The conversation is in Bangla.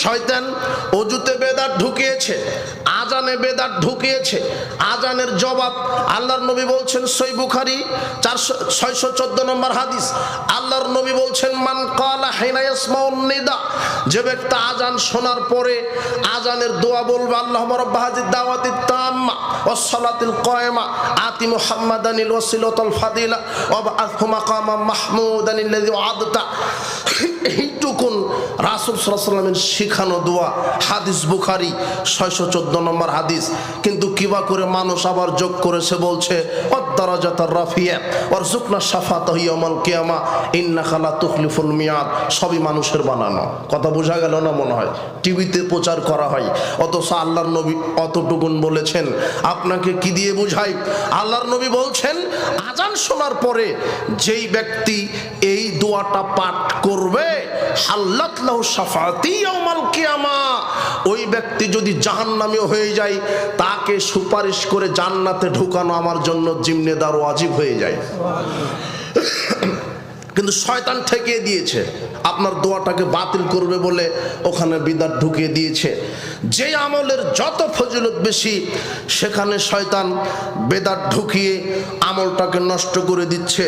শয়তান ওযুতে বেদাত ঢুকিয়েছে, আজানে বেদাত ঢুকিয়েছে। আজানের জবাব আল্লাহর নবী বলছেন, সহিহ বুখারী 614 নম্বর হাদিস, আল্লাহর নবী বলছেন, মান ক্বালা হিনা ইয়াসমাউন নিদা, যে ব্যক্তি আজান শোনার পরে আজানের দোয়া বলবে, আল্লাহুম্মা রাব্বা হাযিদ দাওয়াতিত তাম্মা ওয়াস সালাতিল কায়মা আতি মুহাম্মাদানিল ওয়াসিলাতাল ফাদিলা ওয়া বা'আথহু মাকামান মাহমুদানিল্লাযী ওয়া'আদতা। এইটুকুন রাসূল সাল্লাল্লাহু আলাইহি ওয়াসাল্লামের শিখানো দোয়া, হাদিস বুখারী 614 নম্বর হাদিস। কিন্তু কিবা করে মানুষ আবার যোগ করেছে, বলছে ওয়াদ-দারাজাতার রাফিয়া ওয়ারযুকনা শাফাতাহু ইয়াউমাল কিয়ামা ইন্নাকা লা তুখলিফুল মিয়াদ। সবই মানুষের বানানো কথা। বোঝা গেল না? মনে হয় টিভিতে প্রচার করা হয়, অথচ আল্লাহর নবী অতটুকুন বলেছেন। আপনাকে কি দিয়ে বুঝাই? আল্লাহর নবী বলছেন, আজান শোনার পরে যেই ব্যক্তি এই দোয়াটা পাঠ করবে, হাল্লাত লাহু শাফাআতি ইয়াউমাল কিয়ামা, ওই ব্যক্তি যদি জাহান্নামীও হয়ে যায়, তাকে সুপারিশ করে জান্নাতে ঢুকানো আমার জন্য জিম্মেদার ওয়াজিব হয়ে যায়। কিন্তু শয়তান ঠেকিয়ে দিয়েছে, আপনার দোয়াটাকে বাতিল করবে বলে ওখানে বিদআত ঢুকিয়ে দিয়েছে। যে আমলের যত ফজিলত বেশি, সেখানে শয়তান বেদাত ঢুকিয়ে আমলটাকে নষ্ট করে দিচ্ছে।